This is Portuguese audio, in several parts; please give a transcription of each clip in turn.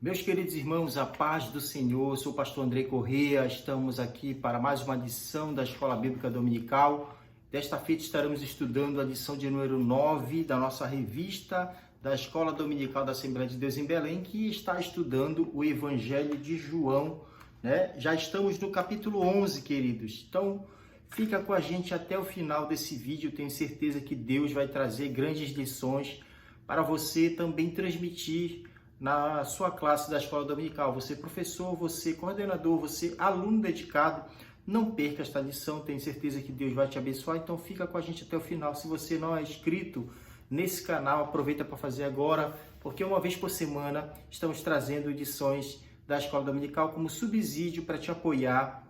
Meus queridos irmãos, a paz do Senhor, sou o pastor Andrei Corrêa, estamos aqui para mais uma lição da Escola Bíblica Dominical. Desta feita estaremos estudando a lição de número 9 da nossa revista da Escola Dominical da Assembleia de Deus em Belém, que está estudando o Evangelho de João, né? Já estamos no capítulo 11, queridos. Então, fica com a gente até o final desse vídeo, tenho certeza que Deus vai trazer grandes lições para você também transmitir na sua classe da escola dominical. Você professor, você coordenador, você aluno dedicado, não perca esta lição, tenho certeza que Deus vai te abençoar, então fica com a gente até o final. Se você não é inscrito nesse canal, aproveita para fazer agora, porque uma vez por semana estamos trazendo edições da escola dominical como subsídio para te apoiar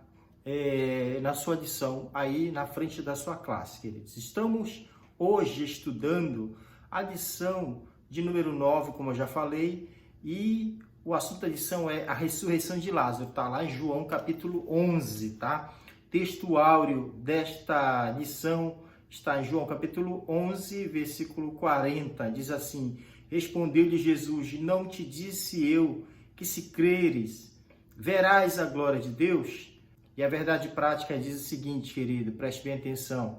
na sua lição aí na frente da sua classe, queridos. Estamos hoje estudando a lição de número 9, como eu já falei, e o assunto da lição é a ressurreição de Lázaro, tá lá em João capítulo 11, tá? Texto áureo desta lição está em João capítulo 11, versículo 40, diz assim: Respondeu-lhe Jesus, não te disse eu que se creres, verás a glória de Deus? E a verdade prática diz o seguinte, querido, preste bem atenção: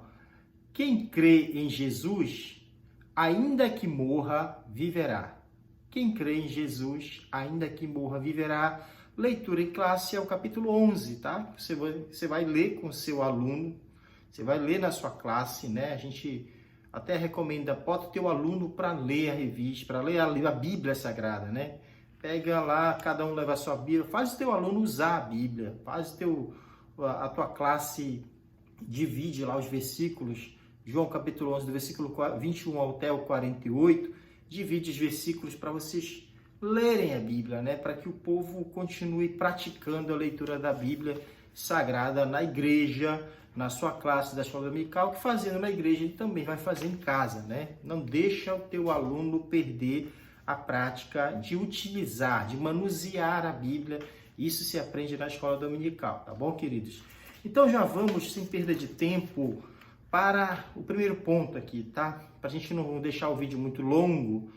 quem crê em Jesus, ainda que morra, viverá. Quem crê em Jesus, ainda que morra, viverá. Leitura em classe é o capítulo 11, tá? Você vai ler com o seu aluno, você vai ler na sua classe, né? A gente até recomenda, bota o teu aluno para ler a revista, para ler a Bíblia Sagrada, né? Pega lá, cada um leva a sua Bíblia, faz o teu aluno usar a Bíblia, a tua classe divide lá os versículos, João capítulo 11, do versículo 21 até o 48, divide os versículos para vocês lerem a Bíblia, né? Para que o povo continue praticando a leitura da Bíblia Sagrada na igreja, na sua classe da escola dominical, que fazendo na igreja ele também vai fazer em casa, né? Não deixa o teu aluno perder a prática de utilizar, de manusear a Bíblia. Isso se aprende na escola dominical, tá bom, queridos? Então já vamos, sem perda de tempo, para o primeiro ponto aqui, tá? Para a gente não deixar o vídeo muito longo,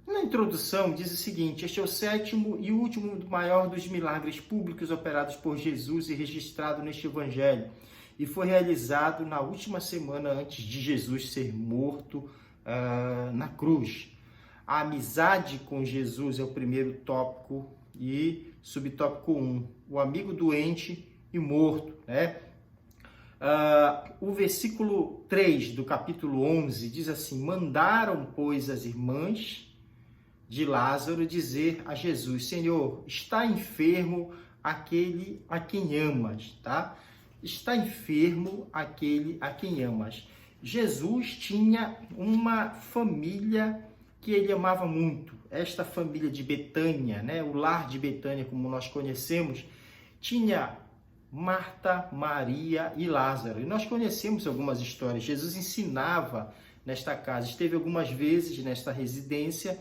na introdução diz o seguinte: este é o sétimo e último maior dos milagres públicos operados por Jesus e registrado neste Evangelho, e foi realizado na última semana antes de Jesus ser morto na cruz. A amizade com Jesus é o primeiro tópico e subtópico 1, o amigo doente e morto, né? O versículo 3 do capítulo 11 diz assim: Mandaram, pois, as irmãs de Lázaro dizer a Jesus: Senhor, está enfermo aquele a quem amas, tá? Está enfermo aquele a quem amas. Jesus tinha uma família que ele amava muito. Esta família de Betânia, né? O lar de Betânia, como nós conhecemos, tinha Marta, Maria e Lázaro. E nós conhecemos algumas histórias. Jesus ensinava nesta casa, esteve algumas vezes nesta residência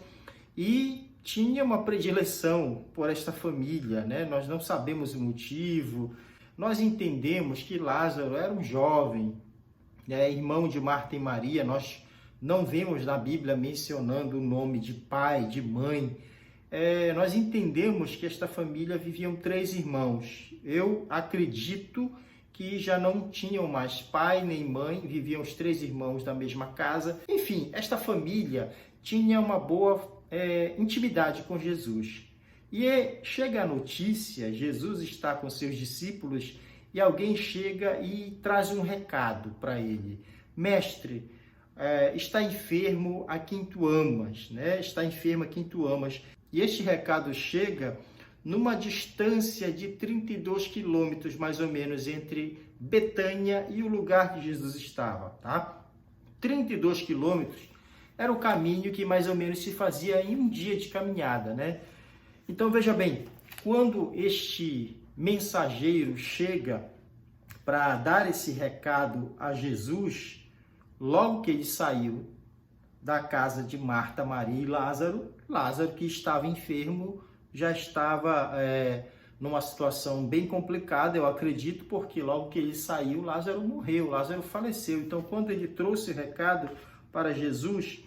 e tinha uma predileção por esta família, né? Nós não sabemos o motivo. Nós entendemos que Lázaro era um jovem, né? Irmão de Marta e Maria. Nós não vemos na Bíblia mencionando o nome de pai, de mãe. Nós entendemos que esta família viviam 3 irmãos. Eu acredito que já não tinham mais pai nem mãe, viviam os 3 irmãos na mesma casa. Enfim, esta família tinha uma boa intimidade com Jesus. E chega a notícia, Jesus está com seus discípulos e alguém chega e traz um recado para ele: Mestre, está enfermo a quem tu amas, né? Está enfermo a quem tu amas. E este recado chega numa distância de 32 quilômetros, mais ou menos, entre Betânia e o lugar que Jesus estava, tá? 32 quilômetros era o caminho que mais ou menos se fazia em um dia de caminhada, né? Então, veja bem, quando este mensageiro chega para dar esse recado a Jesus, logo que ele saiu da casa de Marta, Maria e Lázaro, Lázaro, que estava enfermo, já estava numa situação bem complicada, eu acredito, porque logo que ele saiu, Lázaro morreu, Lázaro faleceu. Então, quando ele trouxe o recado para Jesus,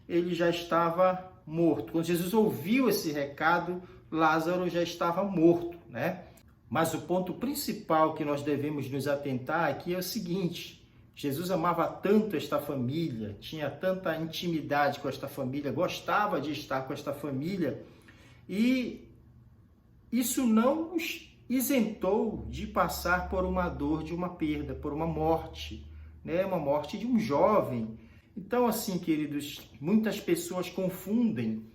ele já estava morto. Quando Jesus ouviu esse recado, Lázaro já estava morto, né? Mas o ponto principal que nós devemos nos atentar aqui é o seguinte: Jesus amava tanto esta família, tinha tanta intimidade com esta família, gostava de estar com esta família, e isso não os isentou de passar por uma dor de uma perda, por uma morte, né? Uma morte de um jovem. Então, assim, queridos, muitas pessoas confundem,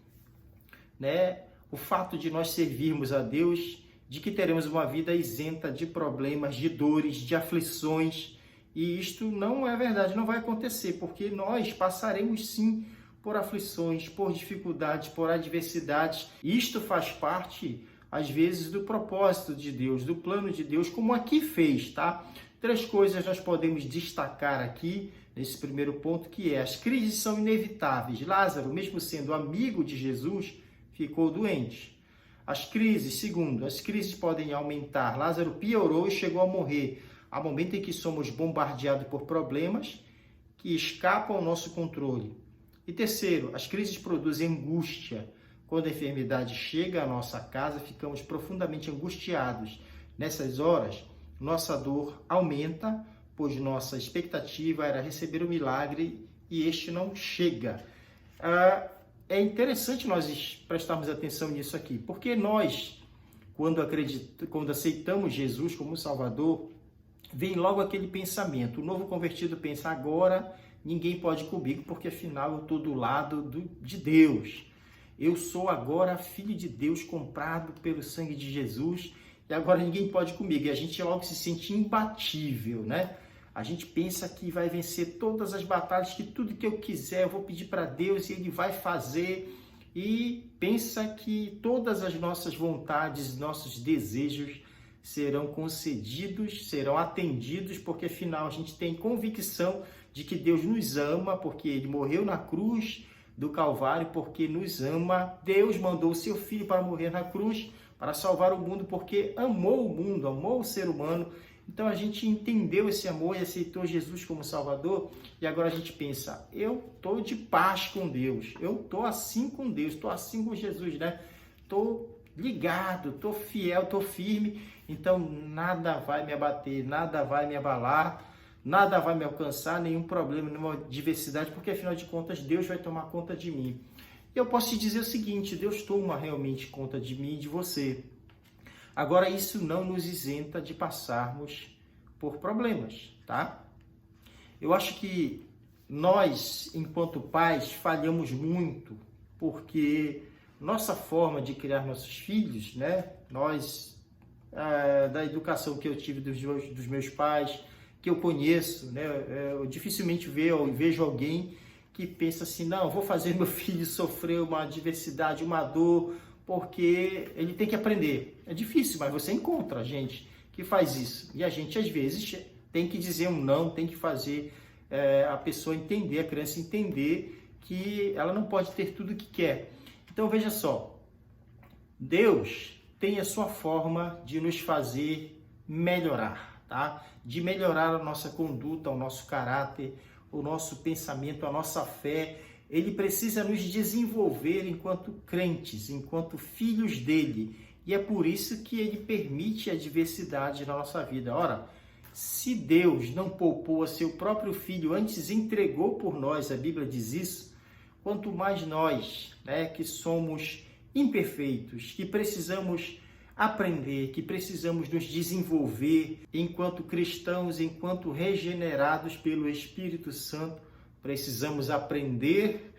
né, o fato de nós servirmos a Deus, de que teremos uma vida isenta de problemas, de dores, de aflições, e isto não é verdade, não vai acontecer, porque nós passaremos sim por aflições, por dificuldades, por adversidades. Isto faz parte, às vezes, do propósito de Deus, do plano de Deus, como aqui fez, tá? 3 coisas nós podemos destacar aqui, nesse primeiro ponto, que é: as crises são inevitáveis. Lázaro, mesmo sendo amigo de Jesus, ficou doente. As crises, segundo, as crises podem aumentar. Lázaro piorou e chegou a morrer. Há momento em que somos bombardeados por problemas que escapam ao nosso controle. E terceiro, as crises produzem angústia. Quando a enfermidade chega à nossa casa, ficamos profundamente angustiados. Nessas horas, nossa dor aumenta, pois nossa expectativa era receber o milagre e este não chega. É interessante nós prestarmos atenção nisso aqui, porque nós, quando aceitamos Jesus como Salvador, vem logo aquele pensamento. O novo convertido pensa: agora ninguém pode ir comigo, porque afinal eu estou do lado de Deus. Eu sou agora filho de Deus, comprado pelo sangue de Jesus, e agora ninguém pode ir comigo. E a gente logo se sente imbatível, né? A gente pensa que vai vencer todas as batalhas, que tudo que eu quiser eu vou pedir para Deus e Ele vai fazer. E pensa que todas as nossas vontades, nossos desejos serão concedidos, serão atendidos, porque afinal a gente tem convicção de que Deus nos ama, porque Ele morreu na cruz do Calvário, porque nos ama. Deus mandou o seu Filho para morrer na cruz, para salvar o mundo, porque amou o mundo, amou o ser humano. Então a gente entendeu esse amor e aceitou Jesus como Salvador, e agora a gente pensa: eu estou de paz com Deus, eu estou assim com Deus, estou assim com Jesus, né? Estou ligado, estou fiel, estou firme, então nada vai me abater, nada vai me abalar, nada vai me alcançar, nenhum problema, nenhuma adversidade, porque afinal de contas Deus vai tomar conta de mim. E eu posso te dizer o seguinte: Deus toma realmente conta de mim e de você. Agora, isso não nos isenta de passarmos por problemas, tá? Eu acho que nós, enquanto pais, falhamos muito, porque nossa forma de criar nossos filhos, né? Da educação que eu tive dos meus pais, que eu conheço, né? Eu dificilmente vejo alguém que pensa assim: não, vou fazer meu filho sofrer uma adversidade, uma dor, porque ele tem que aprender. É difícil, mas você encontra gente que faz isso. E a gente, às vezes, tem que dizer um não, tem que fazer a pessoa entender, a criança entender que ela não pode ter tudo o que quer. Então, veja só, Deus tem a sua forma de nos fazer melhorar, tá? De melhorar a nossa conduta, o nosso caráter, o nosso pensamento, a nossa fé. Ele precisa nos desenvolver enquanto crentes, enquanto filhos dele. E é por isso que ele permite a adversidade na nossa vida. Ora, se Deus não poupou a seu próprio filho, antes entregou por nós, a Bíblia diz isso, quanto mais nós, né, que somos imperfeitos, que precisamos aprender, que precisamos nos desenvolver enquanto cristãos, enquanto regenerados pelo Espírito Santo, precisamos aprender,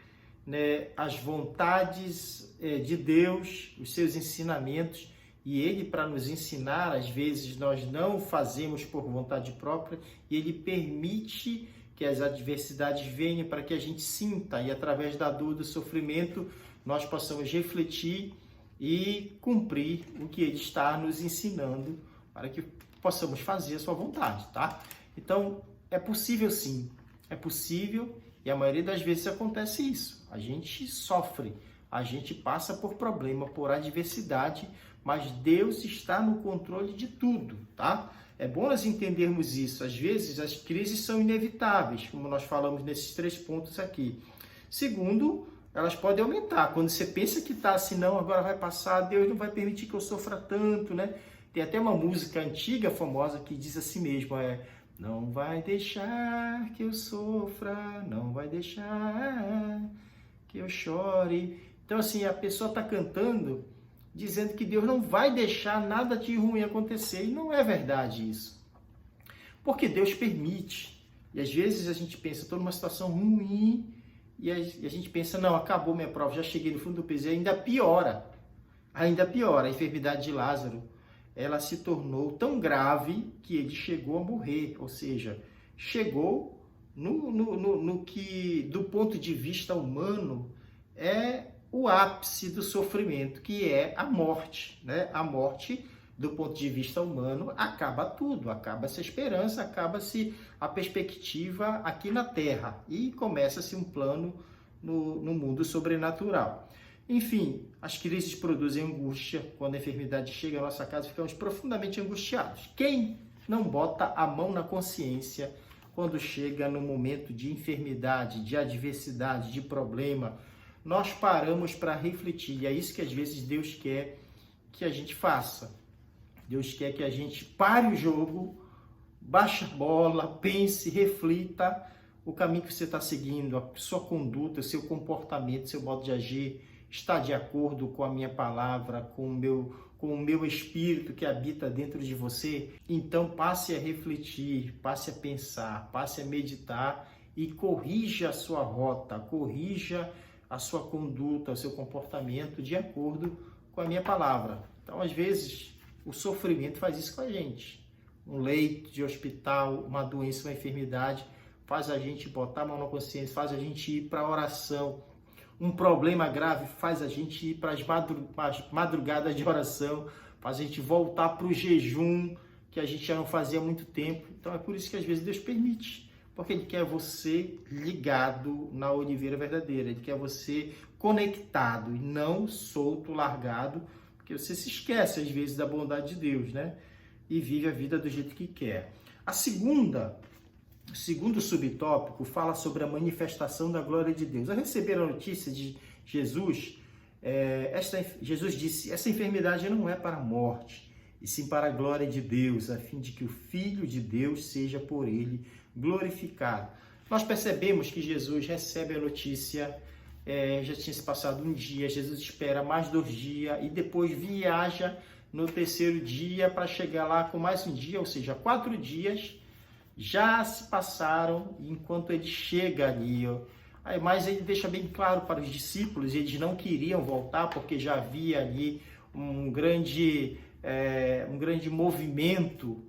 né, as vontades de Deus, os seus ensinamentos, e Ele, para nos ensinar, às vezes nós não fazemos por vontade própria, e Ele permite que as adversidades venham para que a gente sinta, e através da dor, do sofrimento, nós possamos refletir e cumprir o que Ele está nos ensinando, para que possamos fazer a sua vontade, tá? Então, é possível sim. É possível, e a maioria das vezes acontece isso. A gente sofre, a gente passa por problema, por adversidade, mas Deus está no controle de tudo, tá? É bom nós entendermos isso. Às vezes as crises são inevitáveis, como nós falamos nesses 3 pontos aqui. Segundo, elas podem aumentar. Quando você pensa que está assim, não, agora vai passar, Deus não vai permitir que eu sofra tanto, né? Tem até uma música antiga, famosa, que diz assim mesmo, não vai deixar que eu sofra, não vai deixar que eu chore. Então, assim, a pessoa está cantando, dizendo que Deus não vai deixar nada de ruim acontecer. E não é verdade isso. Porque Deus permite. E às vezes a gente pensa, estou numa situação ruim, e a gente pensa, não, acabou minha prova, já cheguei no fundo do poço, e ainda piora. Ainda piora. A enfermidade de Lázaro, ela se tornou tão grave que ele chegou a morrer. Ou seja, chegou no que, do ponto de vista humano, é o ápice do sofrimento, que é a morte, né? A morte, do ponto de vista humano, acaba tudo, acaba-se a esperança, acaba-se a perspectiva aqui na Terra e começa-se um plano no mundo sobrenatural. Enfim, as crises produzem angústia. Quando a enfermidade chega à nossa casa, ficamos profundamente angustiados. Quem não bota a mão na consciência quando chega no momento de enfermidade, de adversidade, de problema? Nós paramos para refletir, e é isso que às vezes Deus quer que a gente faça. Deus quer que a gente pare o jogo, baixe a bola, pense, reflita o caminho que você está seguindo, a sua conduta, o seu comportamento, seu modo de agir, está de acordo com a minha palavra, com o meu espírito que habita dentro de você? Então passe a refletir, passe a pensar, passe a meditar e corrija a sua rota, corrija a sua conduta, o seu comportamento de acordo com a minha palavra. Então, às vezes, o sofrimento faz isso com a gente. Um leito de hospital, uma doença, uma enfermidade, faz a gente botar a mão na consciência, faz a gente ir para a oração. Um problema grave faz a gente ir para as madrugadas de oração, faz a gente voltar para o jejum, que a gente já não fazia há muito tempo. Então, é por isso que às vezes Deus permite. Porque Ele quer você ligado na oliveira verdadeira. Ele quer você conectado e não solto, largado, porque você se esquece às vezes da bondade de Deus, né? E vive a vida do jeito que quer. O segundo subtópico fala sobre a manifestação da glória de Deus. Ao receber a notícia de Jesus, Jesus disse, essa enfermidade não é para a morte, e sim para a glória de Deus, a fim de que o Filho de Deus seja por ele glorificado. Nós percebemos que Jesus recebe a notícia, já tinha se passado um dia, Jesus espera mais 2 dias e depois viaja no 3º dia para chegar lá com mais um dia, ou seja, 4 dias já se passaram enquanto ele chega ali. Mas ele deixa bem claro para os discípulos, eles não queriam voltar porque já havia ali um grande movimento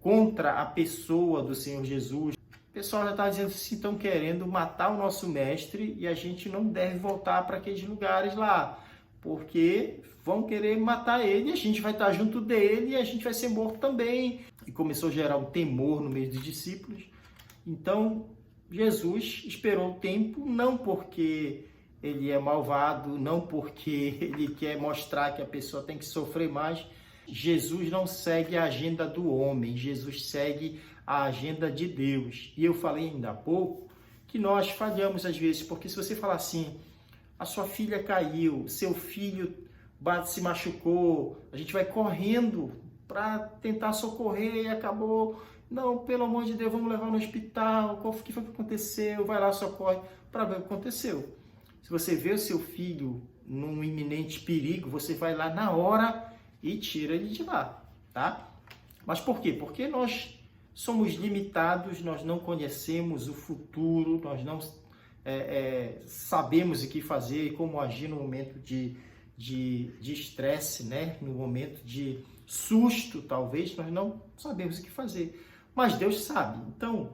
contra a pessoa do Senhor Jesus. O pessoal já está dizendo assim, estão querendo matar o nosso mestre e a gente não deve voltar para aqueles lugares lá, porque vão querer matar ele e a gente vai estar junto dele e a gente vai ser morto também. E começou a gerar um temor no meio dos discípulos. Então, Jesus esperou o tempo, não porque ele é malvado, não porque ele quer mostrar que a pessoa tem que sofrer mais. Jesus não segue a agenda do homem, Jesus segue a agenda de Deus. E eu falei ainda há pouco que nós falhamos às vezes, porque se você falar assim, a sua filha caiu, seu filho se machucou, a gente vai correndo para tentar socorrer e acabou, não, pelo amor de Deus, vamos levar no hospital, o que foi que aconteceu? Vai lá, socorre, para ver o que aconteceu. Se você vê o seu filho num iminente perigo, você vai lá na hora e tira ele de lá, tá? Mas por quê? Porque nós somos limitados, nós não conhecemos o futuro, nós não sabemos o que fazer e como agir no momento de estresse, né? No momento de susto, talvez, nós não sabemos o que fazer. Mas Deus sabe. Então,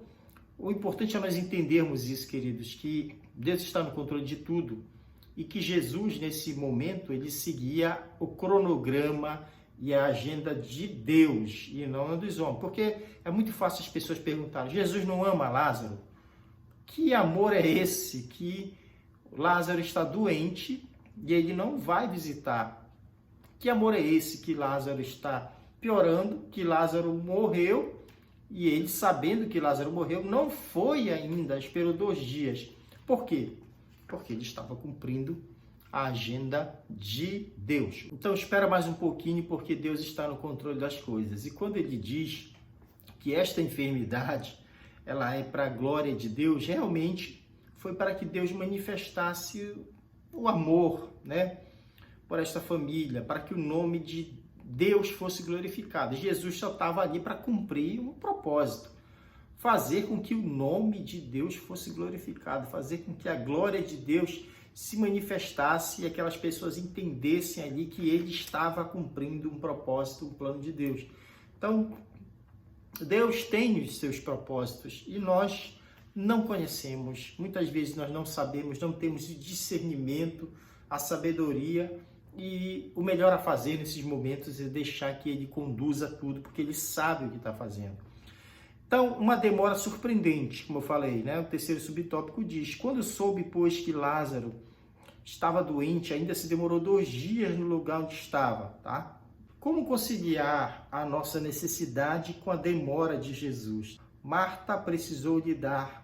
o importante é nós entendermos isso, queridos, que Deus está no controle de tudo e que Jesus, nesse momento, ele seguia o cronograma e a agenda de Deus e não a dos homens. Porque é muito fácil as pessoas perguntarem, Jesus não ama Lázaro? Que amor é esse que Lázaro está doente e ele não vai visitar? Que amor é esse que Lázaro está piorando, que Lázaro morreu e ele, sabendo que Lázaro morreu, não foi ainda, esperou 2 dias. Por quê? porque ele estava cumprindo a agenda de Deus. Então espera mais um pouquinho, porque Deus está no controle das coisas. E quando ele diz que esta enfermidade ela é para a glória de Deus, realmente foi para que Deus manifestasse o amor, né, por esta família, para que o nome de Deus fosse glorificado. Jesus só estava ali para cumprir um propósito, fazer com que o nome de Deus fosse glorificado, fazer com que a glória de Deus se manifestasse e aquelas pessoas entendessem ali que ele estava cumprindo um propósito, um plano de Deus. Então, Deus tem os seus propósitos e nós não conhecemos. Muitas vezes nós não sabemos, não temos o discernimento, a sabedoria, e o melhor a fazer nesses momentos é deixar que ele conduza tudo, porque ele sabe o que está fazendo. Então, uma demora surpreendente, como eu falei, né? O terceiro subtópico diz: quando soube, pois, que Lázaro estava doente, ainda se demorou 2 dias no lugar onde estava, tá? Como conciliar a nossa necessidade com a demora de Jesus? Marta precisou lidar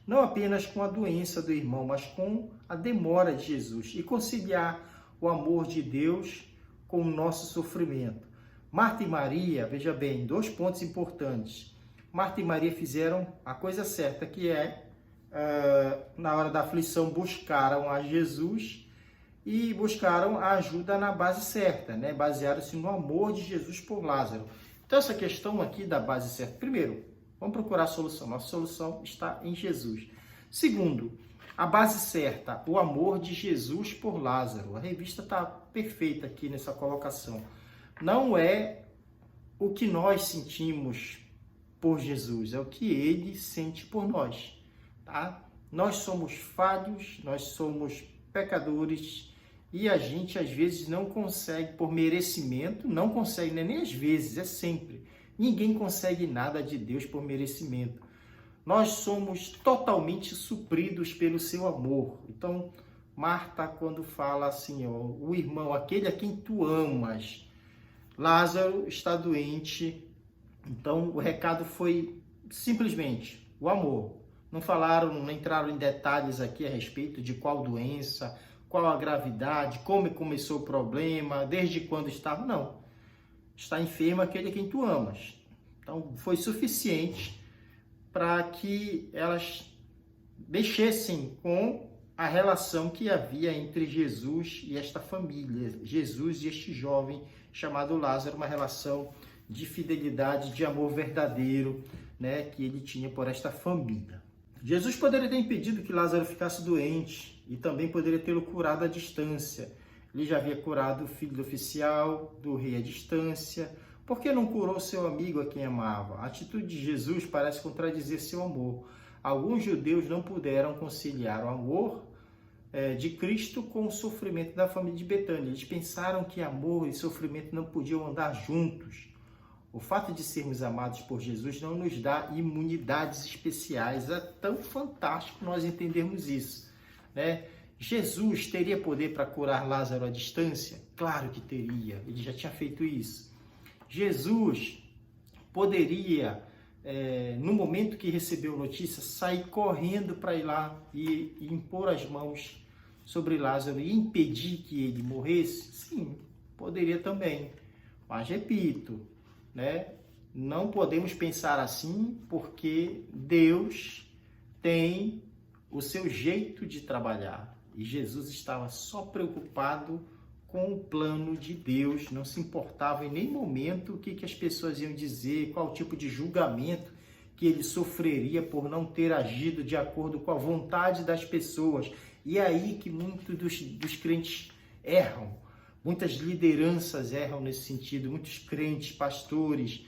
não apenas com a doença do irmão, mas com a demora de Jesus e conciliar o amor de Deus com o nosso sofrimento. Marta e Maria, veja bem, 2 pontos importantes. Marta e Maria fizeram a coisa certa, que é, na hora da aflição, buscaram a Jesus e buscaram a ajuda na base certa, né? Basearam-se no amor de Jesus por Lázaro. Então, essa questão aqui da base certa. Primeiro, vamos procurar a solução. Nossa solução está em Jesus. Segundo, a base certa, o amor de Jesus por Lázaro. A revista está perfeita aqui nessa colocação. Não é o que nós sentimos por Jesus, é o que ele sente por nós, tá? Nós somos falhos, nós somos pecadores e a gente às vezes não consegue, por merecimento, não consegue, né? Nem às vezes, é sempre. Ninguém consegue nada de Deus por merecimento. Nós somos totalmente supridos pelo seu amor. Então, Marta, quando fala assim, ó, o irmão, aquele a quem tu amas, Lázaro está doente. Então, o recado foi simplesmente o amor. Não falaram, não entraram em detalhes aqui a respeito de qual doença, qual a gravidade, como começou o problema, desde quando estava. Não. Está enfermo aquele a quem tu amas. Então, foi suficiente para que elas mexessem com a relação que havia entre Jesus e esta família, Jesus e este jovem chamado Lázaro, uma relação de fidelidade, de amor verdadeiro, né, que ele tinha por esta família. Jesus poderia ter impedido que Lázaro ficasse doente e também poderia tê-lo curado à distância. Ele já havia curado o filho do oficial, do rei à distância. Por que não curou seu amigo a quem amava? A atitude de Jesus parece contradizer seu amor. Alguns judeus não puderam conciliar o amor de Cristo com o sofrimento da família de Betânia. Eles pensaram que amor e sofrimento não podiam andar juntos. O fato de sermos amados por Jesus não nos dá imunidades especiais. É tão fantástico nós entendermos isso, né? Jesus teria poder para curar Lázaro à distância? Claro que teria, ele já tinha feito isso. Jesus poderia, no momento que recebeu notícia, sair correndo para ir lá e impor as mãos sobre Lázaro e impedir que ele morresse? Sim, poderia também. Mas, repito, né, não podemos pensar assim, porque Deus tem o seu jeito de trabalhar. E Jesus estava só preocupado com o plano de Deus, não se importava em nenhum momento o que as pessoas iam dizer, qual tipo de julgamento que ele sofreria por não ter agido de acordo com a vontade das pessoas. E é aí que muitos dos crentes erram, muitas lideranças erram nesse sentido, muitos crentes, pastores,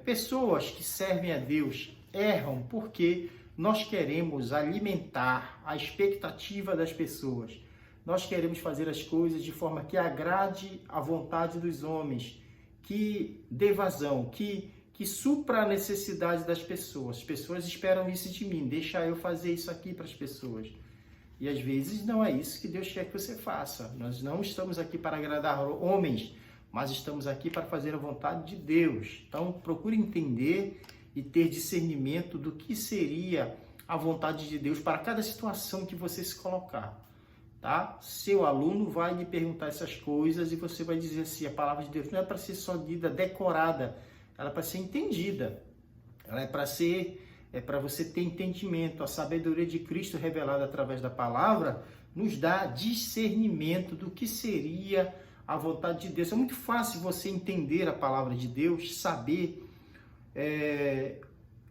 pessoas que servem a Deus erram porque nós queremos alimentar a expectativa das pessoas. Nós queremos fazer as coisas de forma que agrade a vontade dos homens, que dê vazão, que supra a necessidade das pessoas. As pessoas esperam isso de mim, deixa eu fazer isso aqui para as pessoas. E às vezes não é isso que Deus quer que você faça. Nós não estamos aqui para agradar homens, mas estamos aqui para fazer a vontade de Deus. Então procure entender e ter discernimento do que seria a vontade de Deus para cada situação que você se colocar, tá? Seu aluno vai lhe perguntar essas coisas e você vai dizer assim, a palavra de Deus não é para ser só lida, decorada, ela é para ser entendida, ela é para você ter entendimento. A sabedoria de Cristo revelada através da palavra nos dá discernimento do que seria a vontade de Deus. É muito fácil você entender a palavra de Deus, saber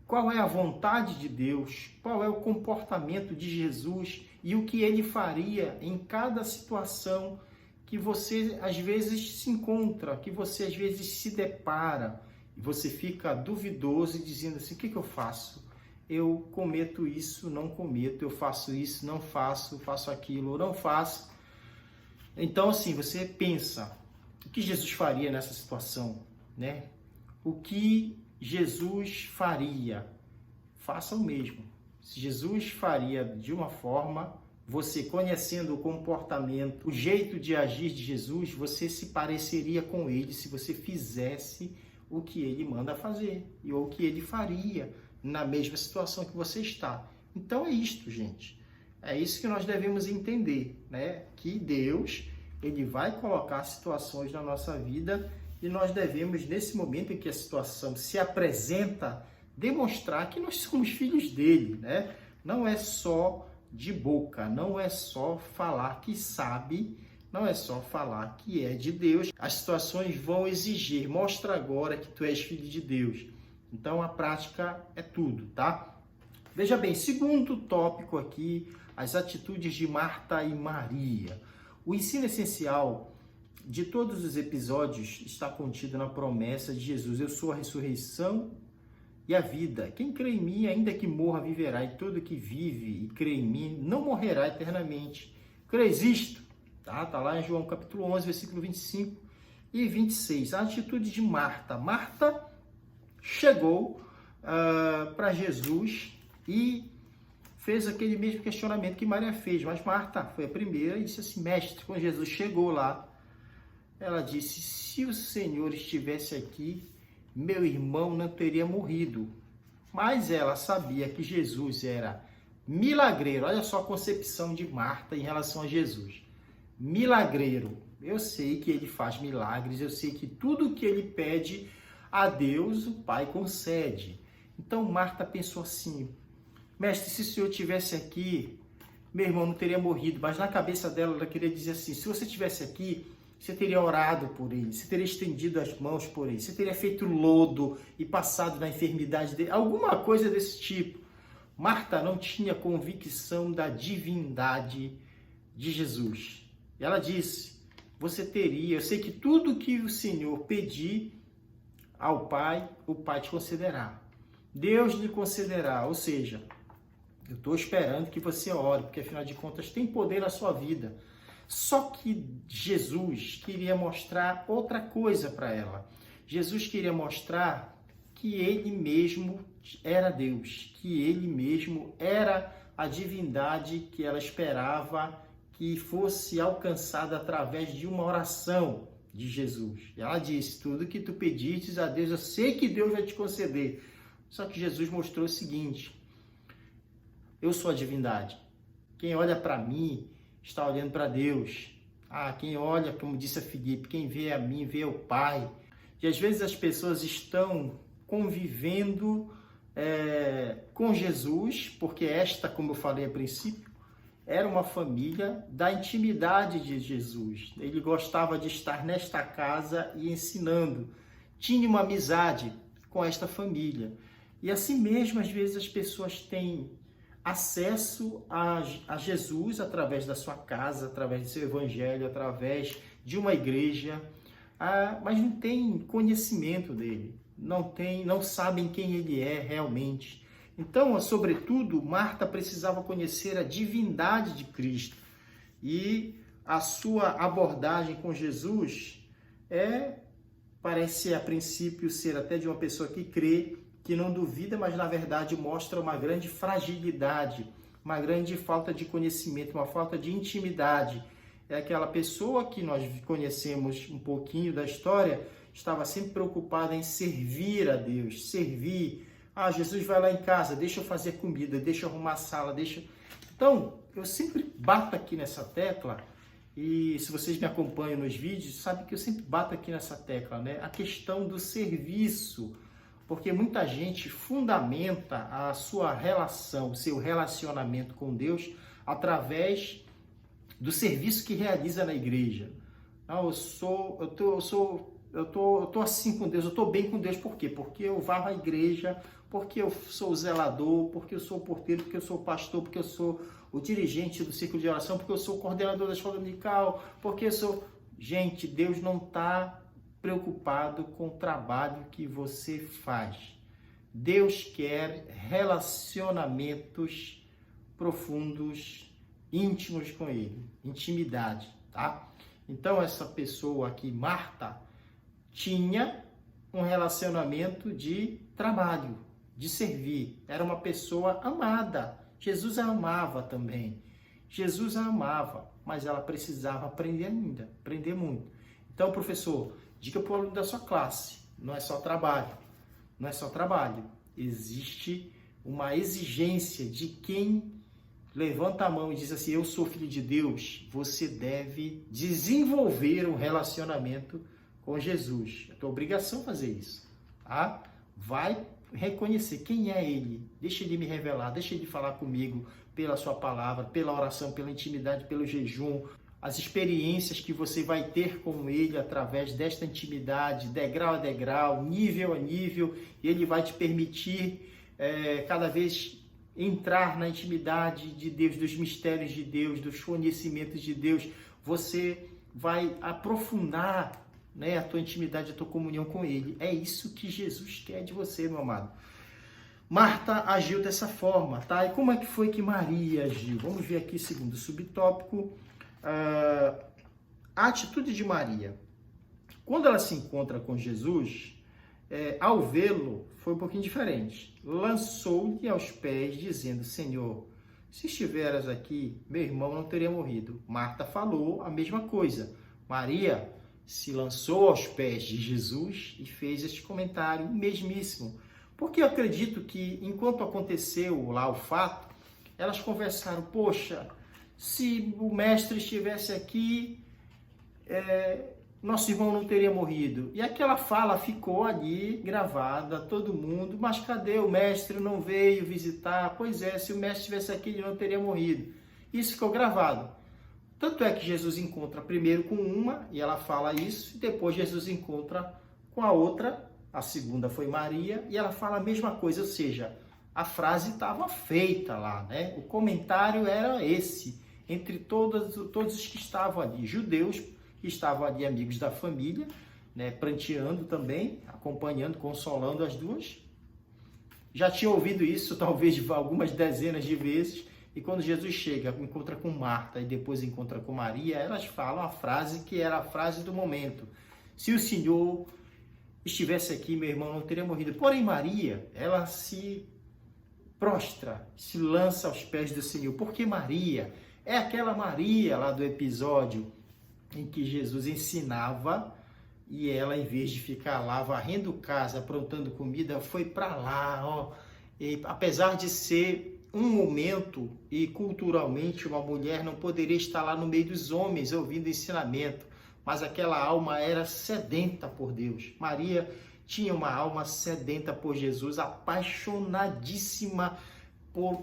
qual é a vontade de Deus, qual é o comportamento de Jesus e o que ele faria em cada situação que você às vezes se encontra, que você às vezes se depara e você fica duvidoso e dizendo assim, o que eu faço? Eu cometo isso, não cometo, eu faço isso, não faço, faço aquilo ou não faço. Então assim, você pensa, o que Jesus faria nessa situação, né? O que Jesus faria? Faça o mesmo. Se Jesus faria de uma forma, você conhecendo o comportamento, o jeito de agir de Jesus, você se pareceria com ele se você fizesse o que ele manda fazer ou o que ele faria na mesma situação que você está. Então é isto, gente. É isso que nós devemos entender, né? Que Deus, ele vai colocar situações na nossa vida e nós devemos, nesse momento em que a situação se apresenta, demonstrar que nós somos filhos dele, né? Não é só de boca, não é só falar que sabe, não é só falar que é de Deus. As situações vão exigir, mostra agora que tu és filho de Deus. Então a prática é tudo, tá? Veja bem, segundo tópico aqui, as atitudes de Marta e Maria. O ensino essencial de todos os episódios está contido na promessa de Jesus: eu sou a ressurreição e a vida. Quem crê em mim, ainda que morra, viverá, e todo que vive e crê em mim não morrerá eternamente. Crês isto? Tá lá em João capítulo 11, versículo 25 e 26. A atitude de Marta. Marta chegou para Jesus e fez aquele mesmo questionamento que Maria fez, mas Marta foi a primeira e disse assim, mestre, quando Jesus chegou lá, ela disse, se o Senhor estivesse aqui, meu irmão não teria morrido. Mas ela sabia que Jesus era milagreiro. Olha só a concepção de Marta em relação a Jesus. Milagreiro. Eu sei que ele faz milagres, eu sei que tudo que ele pede a Deus, o Pai concede. Então Marta pensou assim, mestre, se o Senhor estivesse aqui, meu irmão não teria morrido. Mas na cabeça dela, ela queria dizer assim, se você estivesse aqui, você teria orado por ele, você teria estendido as mãos por ele, você teria feito lodo e passado na enfermidade dele, alguma coisa desse tipo. Marta não tinha convicção da divindade de Jesus. E ela disse, você teria, eu sei que tudo que o Senhor pedir ao Pai, o Pai te concederá. Deus lhe concederá, ou seja, eu estou esperando que você ore, porque afinal de contas tem poder na sua vida. Só que Jesus queria mostrar outra coisa para ela. Jesus queria mostrar que ele mesmo era Deus, que ele mesmo era a divindade que ela esperava que fosse alcançada através de uma oração de Jesus. E ela disse, tudo que tu pedistes a Deus, eu sei que Deus vai te conceder. Só que Jesus mostrou o seguinte, eu sou a divindade. Quem olha para mim está olhando para Deus. Quem olha, como disse a Filipe, quem vê a mim, vê o Pai. E às vezes as pessoas estão convivendo com Jesus, porque esta, como eu falei a princípio, era uma família da intimidade de Jesus. Ele gostava de estar nesta casa e ensinando. Tinha uma amizade com esta família. E assim mesmo, às vezes as pessoas têm acesso a Jesus através da sua casa, através do seu evangelho, através de uma igreja, mas não tem conhecimento dele, não sabem quem ele é realmente. Então, sobretudo, Marta precisava conhecer a divindade de Cristo e a sua abordagem com Jesus parece a princípio ser até de uma pessoa que crê, que não duvida, mas na verdade mostra uma grande fragilidade, uma grande falta de conhecimento, uma falta de intimidade. É aquela pessoa que nós conhecemos um pouquinho da história, estava sempre preocupada em servir a Deus, servir Ah, Jesus vai lá em casa, deixa eu fazer comida, deixa eu arrumar a sala, deixa... Então, eu sempre bato aqui nessa tecla, e se vocês me acompanham nos vídeos, sabem que eu sempre bato aqui nessa tecla, né? A questão do serviço, porque muita gente fundamenta a sua relação, o seu relacionamento com Deus através do serviço que realiza na igreja. Não, eu tô assim com Deus, eu tô bem com Deus, por quê? Porque eu vá à igreja, porque eu sou o zelador, porque eu sou o porteiro, porque eu sou o pastor, porque eu sou o dirigente do círculo de oração, porque eu sou o coordenador da escola dominical, porque eu sou... Gente, Deus não está preocupado com o trabalho que você faz. Deus quer relacionamentos profundos, íntimos com Ele, intimidade, tá? Então, essa pessoa aqui, Marta, tinha um relacionamento de trabalho, de servir. Era uma pessoa amada. Jesus a amava também. Jesus a amava, mas ela precisava aprender ainda, aprender muito. Então, professor, diga para o aluno da sua classe, não é só trabalho. Não é só trabalho. Existe uma exigência de quem levanta a mão e diz assim, eu sou filho de Deus, você deve desenvolver um relacionamento com Jesus. É tua obrigação fazer isso, tá? Vai reconhecer quem é Ele, deixa Ele me revelar, deixa Ele falar comigo pela sua palavra, pela oração, pela intimidade, pelo jejum, as experiências que você vai ter com Ele através desta intimidade, degrau a degrau, nível a nível, e Ele vai te permitir cada vez entrar na intimidade de Deus, dos mistérios de Deus, dos conhecimentos de Deus. Você vai aprofundar, né, a tua intimidade, a tua comunhão com Ele. É isso que Jesus quer de você, meu amado. Marta agiu dessa forma, tá? E como é que foi que Maria agiu? Vamos ver aqui, segundo subtópico, a atitude de Maria. Quando ela se encontra com Jesus, ao vê-lo, foi um pouquinho diferente. Lançou-lhe aos pés, dizendo, Senhor, se estiveras aqui, meu irmão não teria morrido. Marta falou a mesma coisa. Maria se lançou aos pés de Jesus e fez este comentário mesmíssimo. Porque eu acredito que, enquanto aconteceu lá o fato, elas conversaram, poxa, se o mestre estivesse aqui, nosso irmão não teria morrido. E aquela fala ficou ali gravada, todo mundo, mas cadê o mestre? Não veio visitar? Pois é, se o mestre estivesse aqui, ele não teria morrido. Isso ficou gravado. Tanto é que Jesus encontra primeiro com uma, e ela fala isso, e depois Jesus encontra com a outra, a segunda foi Maria, e ela fala a mesma coisa, ou seja, a frase estava feita lá, né? O comentário era esse, entre todos os que estavam ali, judeus, que estavam ali amigos da família, né, pranteando também, acompanhando, consolando as duas. Já tinha ouvido isso talvez algumas dezenas de vezes, e quando Jesus chega, encontra com Marta e depois encontra com Maria, elas falam a frase que era a frase do momento. Se o Senhor estivesse aqui, meu irmão não teria morrido. Porém, Maria, ela se prostra, se lança aos pés do Senhor. Porque Maria é aquela Maria lá do episódio em que Jesus ensinava e ela, em vez de ficar lá varrendo casa, aprontando comida, foi para lá, ó. E, apesar de ser um momento e culturalmente uma mulher não poderia estar lá no meio dos homens ouvindo ensinamento, mas aquela alma era sedenta por Deus. Maria tinha uma alma sedenta por Jesus, apaixonadíssima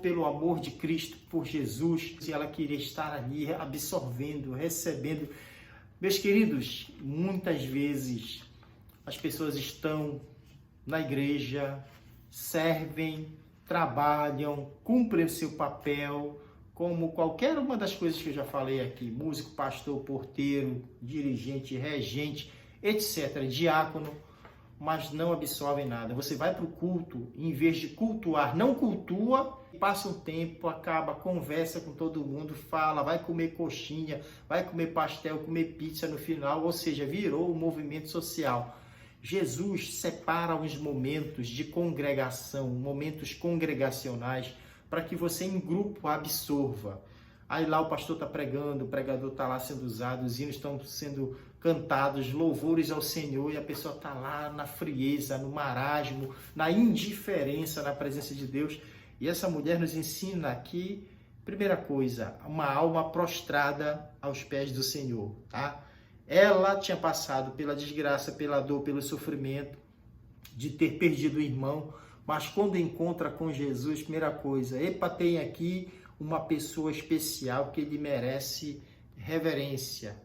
pelo amor de Cristo, por Jesus, e ela queria estar ali absorvendo, recebendo. Meus queridos, muitas vezes as pessoas estão na igreja, servem, trabalham, cumprem o seu papel, como qualquer uma das coisas que eu já falei aqui, músico, pastor, porteiro, dirigente, regente, etc., diácono, mas não absorvem nada. Você vai para o culto, em vez de cultuar, não cultua, passa um tempo, acaba, conversa com todo mundo, fala, vai comer coxinha, vai comer pastel, comer pizza no final, ou seja, virou um movimento social. Jesus separa os momentos de congregação, momentos congregacionais, para que você em grupo absorva. Aí lá o pastor está pregando, o pregador está lá sendo usado, os hinos estão sendo cantados, louvores ao Senhor, e a pessoa está lá na frieza, no marasmo, na indiferença na presença de Deus. E essa mulher nos ensina aqui, primeira coisa, uma alma prostrada aos pés do Senhor, tá? Ela tinha passado pela desgraça, pela dor, pelo sofrimento de ter perdido o irmão, mas quando encontra com Jesus, primeira coisa, epa, tem aqui uma pessoa especial que ele merece reverência,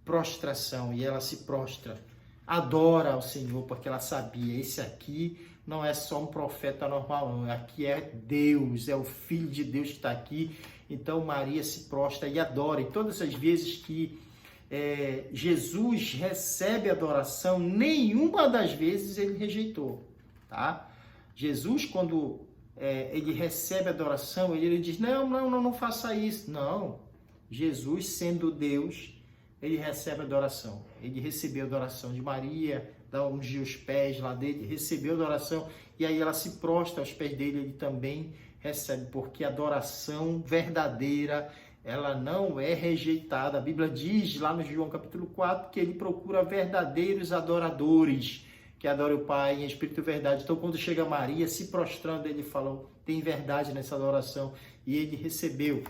prostração, e ela se prostra, adora ao Senhor, porque ela sabia, esse aqui não é só um profeta normal, não, aqui é Deus, é o Filho de Deus que está aqui. Então Maria se prostra e adora, e todas as vezes que Jesus recebe adoração, nenhuma das vezes ele rejeitou, tá? Jesus, quando ele recebe adoração, ele diz, não faça isso. Não, Jesus, sendo Deus, ele recebe adoração. Ele recebeu a adoração de Maria, ungiu os pés lá dele, recebeu a adoração, e aí ela se prostra aos pés dele, ele também recebe, porque a adoração verdadeira, ela não é rejeitada. A Bíblia diz lá no João capítulo 4 que ele procura verdadeiros adoradores, que adora o Pai em espírito e verdade. Então, quando chega Maria se prostrando, ele falou, tem verdade nessa adoração, e ele recebeu.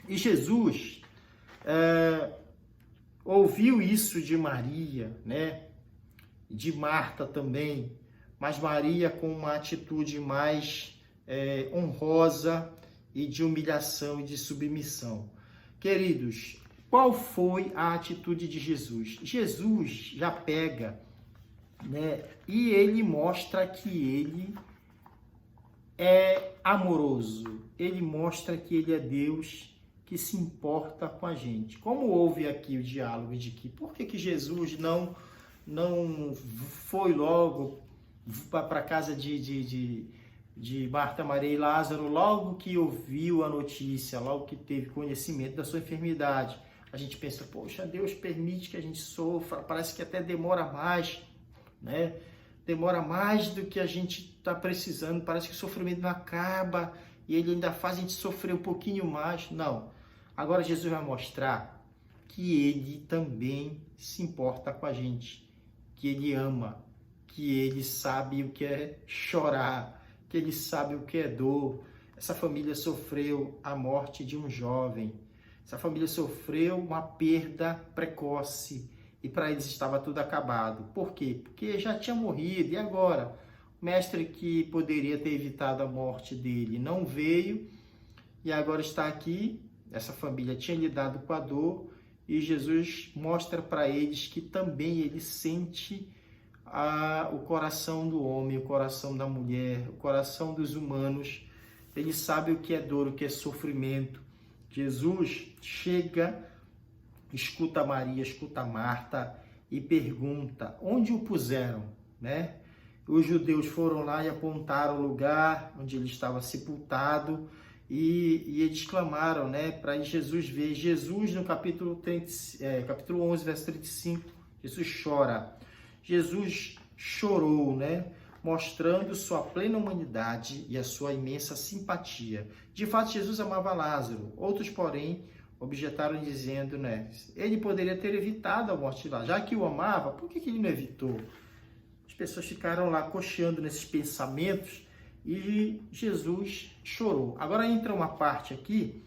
E Jesus ouviu isso de Maria, né? De Marta também, mas Maria com uma atitude mais honrosa e de humilhação e de submissão. Queridos, qual foi a atitude de Jesus? Jesus já pega, né, e ele mostra que ele é amoroso, ele mostra que ele é Deus que se importa com a gente. Como houve aqui o diálogo de que, por que Jesus não foi logo para a casa de Marta, Maria e Lázaro, logo que ouviu a notícia, logo que teve conhecimento da sua enfermidade? A gente pensa, poxa, Deus permite que a gente sofra, parece que até demora mais, né? Demora mais do que a gente está precisando, parece que o sofrimento não acaba e ele ainda faz a gente sofrer um pouquinho mais. Não. Agora Jesus vai mostrar que ele também se importa com a gente, que ele ama, que ele sabe o que é chorar, que ele sabe o que é dor. Essa família sofreu a morte de um jovem, essa família sofreu uma perda precoce e para eles estava tudo acabado. Por quê? Porque já tinha morrido, e agora? O mestre que poderia ter evitado a morte dele não veio e agora está aqui. Essa família tinha lidado com a dor e Jesus mostra para eles que também ele sente o coração do homem, o coração da mulher, o coração dos humanos. Ele sabe o que é dor, o que é sofrimento. Jesus chega, escuta Maria, escuta Marta e pergunta, onde o puseram, né? Os judeus foram lá e apontaram o lugar onde ele estava sepultado e eles clamaram, né, para Jesus ver. Jesus, no capítulo 11, verso 35, Jesus chora. Jesus chorou, né, mostrando sua plena humanidade e a sua imensa simpatia. De fato, Jesus amava Lázaro. Outros, porém, objetaram dizendo, né, ele poderia ter evitado a morte de Lázaro. Já que o amava, por que ele não evitou? As pessoas ficaram lá cocheando nesses pensamentos e Jesus chorou. Agora entra uma parte aqui,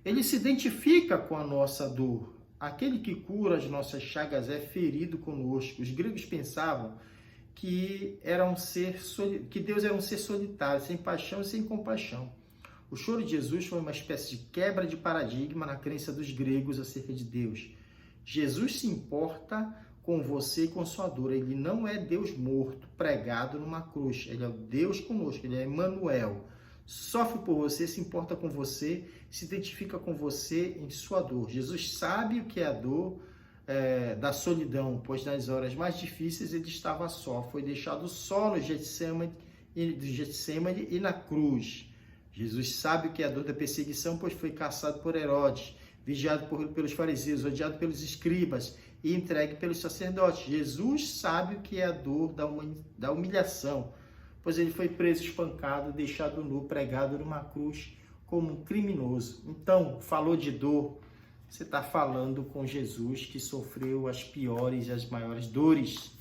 ele se identifica com a nossa dor. Aquele que cura as nossas chagas é ferido conosco. Os gregos pensavam que Deus era um ser solitário, sem paixão e sem compaixão. O choro de Jesus foi uma espécie de quebra de paradigma na crença dos gregos acerca de Deus. Jesus se importa com você e com sua dor. Ele não é Deus morto, pregado numa cruz. Ele é o Deus conosco, ele é Emmanuel. Sofre por você, se importa com você, se identifica com você em sua dor. Jesus sabe o que é a dor da solidão, pois nas horas mais difíceis ele estava só. Foi deixado só no Getsemane e na cruz. Jesus sabe o que é a dor da perseguição, pois foi caçado por Herodes, vigiado pelos fariseus, odiado pelos escribas e entregue pelos sacerdotes. Jesus sabe o que é a dor da humilhação, pois ele foi preso, espancado, deixado nu, pregado numa cruz, como um criminoso. Então, falou de dor, você está falando com Jesus que sofreu as piores e as maiores dores,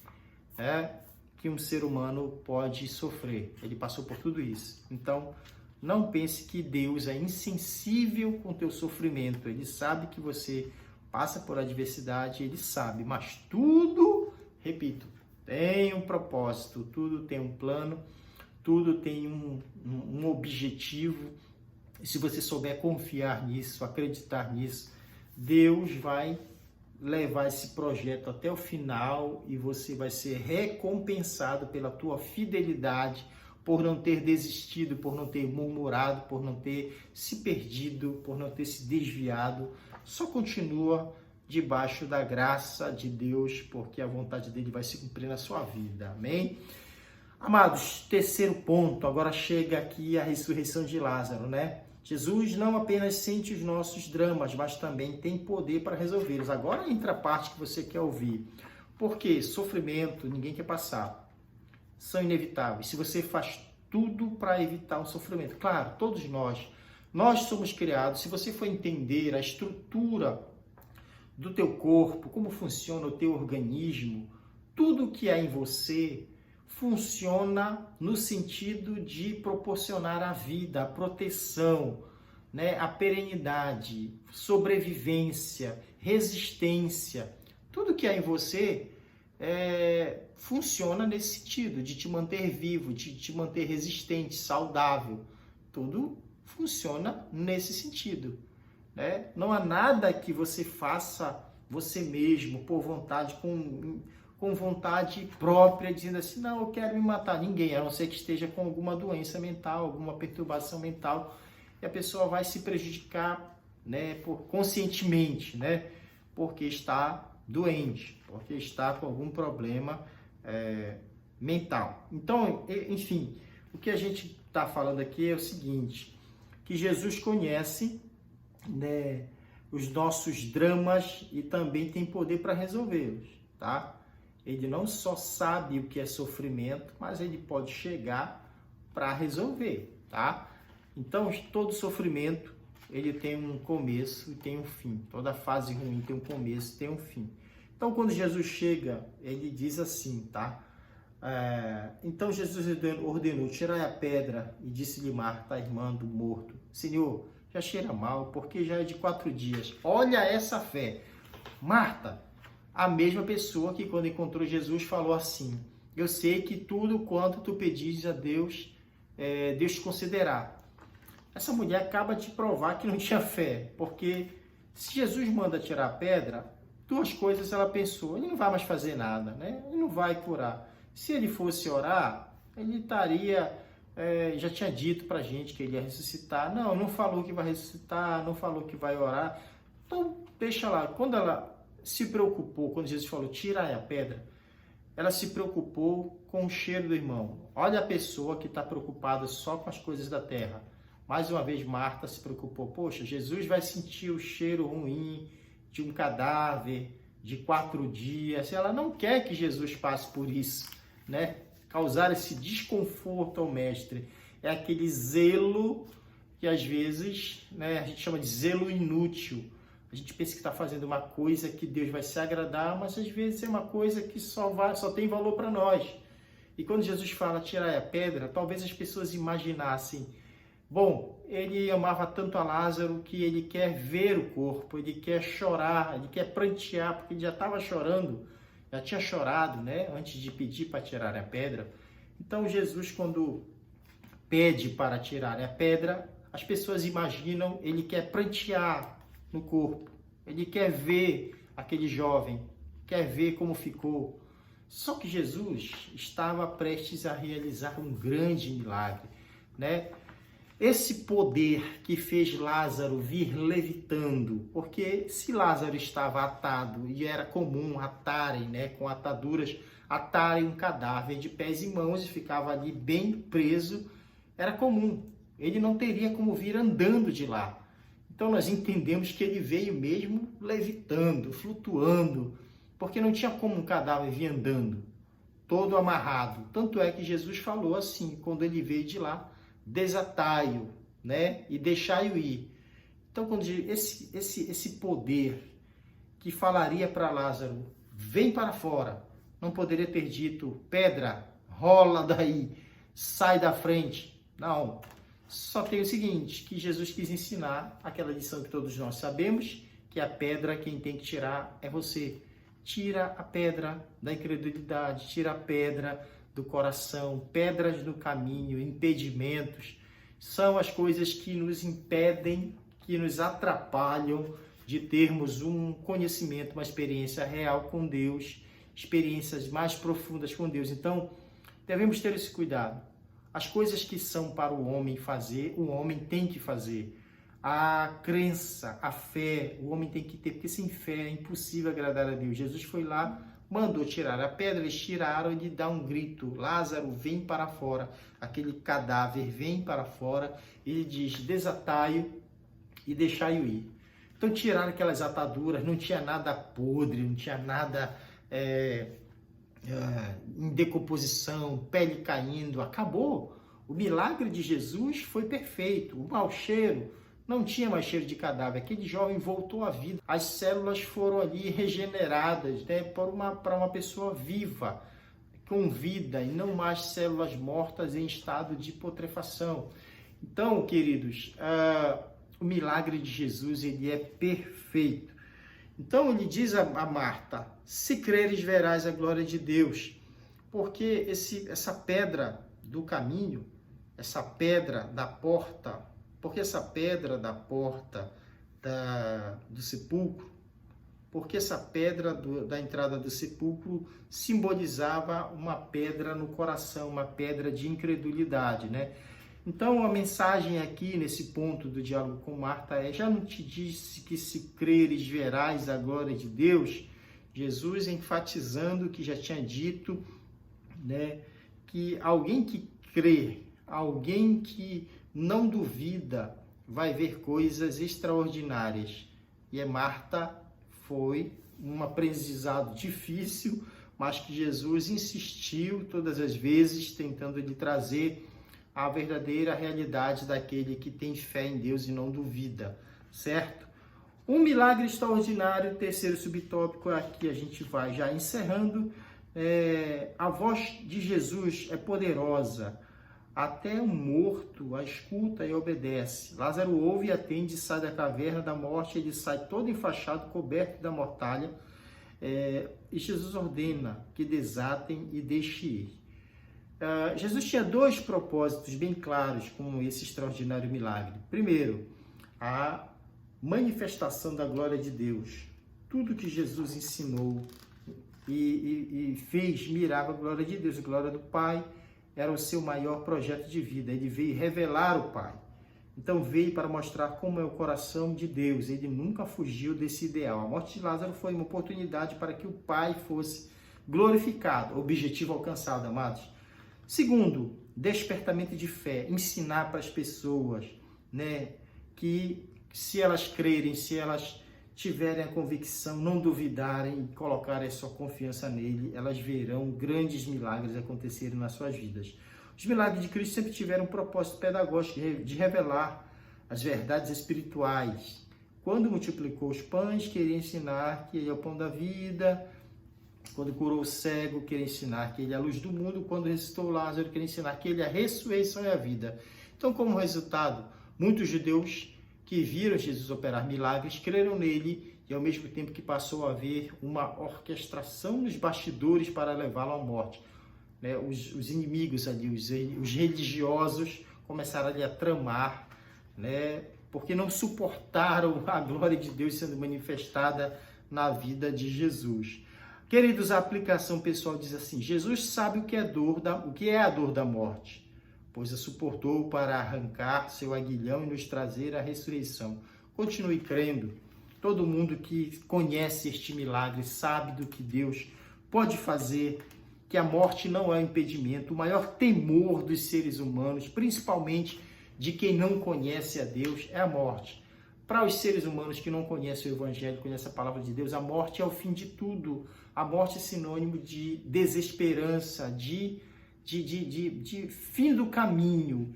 que um ser humano pode sofrer. Ele passou por tudo isso. Então, não pense que Deus é insensível com o teu sofrimento. Ele sabe que você passa por adversidade, ele sabe, mas tudo, repito, tem um propósito, tudo tem um plano, tudo tem um objetivo. E se você souber confiar nisso, acreditar nisso, Deus vai levar esse projeto até o final e você vai ser recompensado pela tua fidelidade, por não ter desistido, por não ter murmurado, por não ter se perdido, por não ter se desviado. Só continua debaixo da graça de Deus, porque a vontade dele vai se cumprir na sua vida. Amém? Amados, terceiro ponto, agora chega aqui a ressurreição de Lázaro, né? Jesus não apenas sente os nossos dramas, mas também tem poder para resolvê-los. Agora entra a parte que você quer ouvir. Porque sofrimento, ninguém quer passar. São inevitáveis. Se você faz tudo para evitar um sofrimento. Claro, todos nós somos criados. Se você for entender a estrutura do teu corpo, como funciona o teu organismo, tudo que há em você funciona no sentido de proporcionar a vida, a proteção, né? A perenidade, sobrevivência, resistência. Tudo que há em você funciona nesse sentido, de te manter vivo, de te manter resistente, saudável. Tudo funciona nesse sentido, né? Não há nada que você faça você mesmo, por vontade, com vontade própria, dizendo assim, não, eu quero me matar. Ninguém, a não ser que esteja com alguma doença mental, alguma perturbação mental, e a pessoa vai se prejudicar, né, conscientemente, né, porque está doente, porque está com algum problema mental. Então, enfim, o que a gente está falando aqui é o seguinte, que Jesus conhece, né, os nossos dramas e também tem poder para resolvê-los, tá? Ele não só sabe o que é sofrimento, mas ele pode chegar para resolver, tá? Então, todo sofrimento, ele tem um começo e tem um fim. Toda fase ruim tem um começo e tem um fim. Então, quando Jesus chega, ele diz assim, tá? Então, Jesus ordenou, tirai a pedra e disse-lhe Marta, a irmã do morto, Senhor, já cheira mal, porque já é de 4 dias. Olha essa fé. Marta, a mesma pessoa que quando encontrou Jesus falou assim, eu sei que tudo quanto tu pedis a Deus, Deus te concederá. Essa mulher acaba de provar que não tinha fé, porque se Jesus manda tirar a pedra, 2 coisas ela pensou, ele não vai mais fazer nada, né? Ele não vai curar. Se ele fosse orar, ele estaria, já tinha dito pra gente que ele ia ressuscitar, não falou que vai ressuscitar, não falou que vai orar, então deixa lá. Quando ela se preocupou, quando Jesus falou, tira a pedra, ela se preocupou com o cheiro do irmão. Olha a pessoa que está preocupada só com as coisas da terra. Mais uma vez, Marta se preocupou. Poxa, Jesus vai sentir o cheiro ruim de um cadáver de 4 dias. Ela não quer que Jesus passe por isso, né? Causar esse desconforto ao mestre. É aquele zelo que às vezes, né, a gente chama de zelo inútil. A gente pensa que está fazendo uma coisa que Deus vai se agradar, mas às vezes é uma coisa que só tem valor para nós. E quando Jesus fala tirar a pedra, talvez as pessoas imaginassem, bom, ele amava tanto a Lázaro que ele quer ver o corpo, ele quer chorar, ele quer prantear, porque ele já estava chorando, já tinha chorado, né, antes de pedir para tirar a pedra. Então Jesus, quando pede para tirar a pedra, as pessoas imaginam, ele quer prantear no corpo, ele quer ver aquele jovem, quer ver como ficou. Só que Jesus estava prestes a realizar um grande milagre, né? Esse poder que fez Lázaro vir levitando, porque se Lázaro estava atado, e era comum atarem, né, com ataduras, atarem um cadáver de pés e mãos e ficava ali bem preso, era comum. Ele não teria como vir andando de lá. Então nós entendemos que ele veio mesmo levitando, flutuando, porque não tinha como um cadáver vir andando, todo amarrado. Tanto é que Jesus falou assim, quando ele veio de lá, desatai-o, né? E deixai-o ir. Então, quando esse poder que falaria para Lázaro, vem para fora, não poderia ter dito, pedra, rola daí, sai da frente. Não, só tem o seguinte, que Jesus quis ensinar aquela lição que todos nós sabemos, que a pedra quem tem que tirar é você. Tira a pedra da incredulidade, tira a pedra do coração, pedras no caminho, impedimentos, são as coisas que nos impedem, que nos atrapalham de termos um conhecimento, uma experiência real com Deus, experiências mais profundas com Deus. Então, devemos ter esse cuidado. As coisas que são para o homem fazer, o homem tem que fazer. A crença, a fé, o homem tem que ter, porque sem fé é impossível agradar a Deus. Jesus foi lá, mandou tirar a pedra, eles tiraram, ele dá um grito, Lázaro, vem para fora. Aquele cadáver vem para fora, ele diz, desatai-o e deixai-o ir. Então tiraram aquelas ataduras, não tinha nada podre, não tinha nada em decomposição, pele caindo, acabou. O milagre de Jesus foi perfeito, o mau cheiro, não tinha mais cheiro de cadáver, aquele jovem voltou à vida, as células foram ali regeneradas, né, para uma pessoa viva, com vida, e não mais células mortas em estado de putrefação. Então, queridos, o milagre de Jesus, ele é perfeito. Então, ele diz a Marta, se creres, verás a glória de Deus, porque essa pedra do caminho, essa pedra da porta, porque essa pedra da porta do sepulcro, porque essa pedra da entrada do sepulcro simbolizava uma pedra no coração, uma pedra de incredulidade, né? Então, a mensagem aqui, nesse ponto do diálogo com Marta, já não te disse que se creres verás a glória de Deus? Jesus enfatizando o que já tinha dito, né? Que alguém que crê, alguém que não duvida, vai ver coisas extraordinárias. E Marta foi um aprendizado difícil, mas que Jesus insistiu todas as vezes, tentando lhe trazer a verdadeira realidade daquele que tem fé em Deus e não duvida, certo? Um milagre extraordinário, terceiro subtópico, aqui a gente vai já encerrando. A voz de Jesus é poderosa, até o morto a escuta e obedece. Lázaro ouve e atende, sai da caverna da morte, ele sai todo enfaixado, coberto da mortalha, e Jesus ordena que desatem e deixe ir. Jesus tinha dois propósitos bem claros com esse extraordinário milagre. Primeiro, a manifestação da glória de Deus. Tudo que Jesus ensinou e fez mirava a glória de Deus, a glória do Pai era o seu maior projeto de vida. Ele veio revelar o Pai. Então veio para mostrar como é o coração de Deus. Ele nunca fugiu desse ideal. A morte de Lázaro foi uma oportunidade para que o Pai fosse glorificado. Objetivo alcançado, amados. Segundo, despertamento de fé. Ensinar para as pessoas, né, que se elas crerem, se elas tiverem a convicção, não duvidarem e colocarem a sua confiança nele, elas verão grandes milagres acontecerem nas suas vidas. Os milagres de Cristo sempre tiveram um propósito pedagógico de revelar as verdades espirituais. Quando multiplicou os pães, queria ensinar que ele é o pão da vida. Quando curou o cego, queria ensinar que ele é a luz do mundo. Quando ressuscitou Lázaro, queria ensinar que ele é a ressurreição e a vida. Então, como resultado, muitos judeus que viram Jesus operar milagres, creram nele, e ao mesmo tempo que passou a haver uma orquestração nos bastidores para levá-lo à morte. Os inimigos ali, os religiosos, começaram ali a tramar, né, porque não suportaram a glória de Deus sendo manifestada na vida de Jesus. Queridos, a aplicação pessoal diz assim, Jesus sabe o que é a dor da morte, pois a suportou para arrancar seu aguilhão e nos trazer a ressurreição. Continue crendo. Todo mundo que conhece este milagre sabe do que Deus pode fazer, que a morte não é um impedimento. O maior temor dos seres humanos, principalmente de quem não conhece a Deus, é a morte. Para os seres humanos que não conhecem o Evangelho, conhecem a palavra de Deus, a morte é o fim de tudo. A morte é sinônimo de desesperança, de fim do caminho.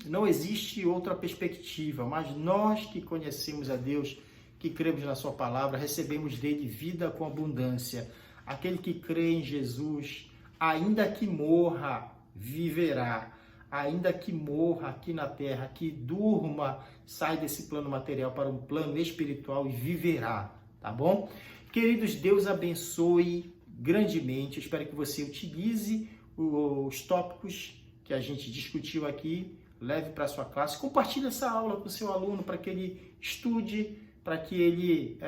não existe outra perspectiva, mas nós que conhecemos a Deus, que cremos na sua palavra, recebemos dele vida com abundância. Aquele que crê em Jesus, ainda que morra, viverá. Ainda que morra aqui na terra, que durma, sai desse plano material para um plano espiritual e viverá, tá bom? Queridos, Deus abençoe grandemente. Eu espero que você utilize os tópicos que a gente discutiu aqui, leve para a sua classe, compartilhe essa aula com o seu aluno para que ele estude, para que ele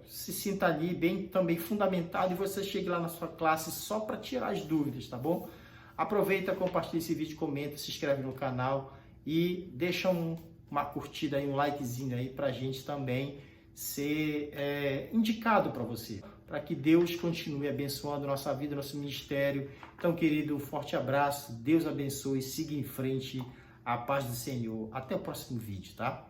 se sinta ali bem também fundamentado e você chegue lá na sua classe só para tirar as dúvidas, tá bom? Aproveita, compartilha esse vídeo, comenta, se inscreve no canal e deixa uma curtida aí, um likezinho aí para a gente também ser indicado para você, para que Deus continue abençoando nossa vida, nosso ministério. Então, querido, um forte abraço, Deus abençoe, siga em frente, a paz do Senhor. Até o próximo vídeo, tá?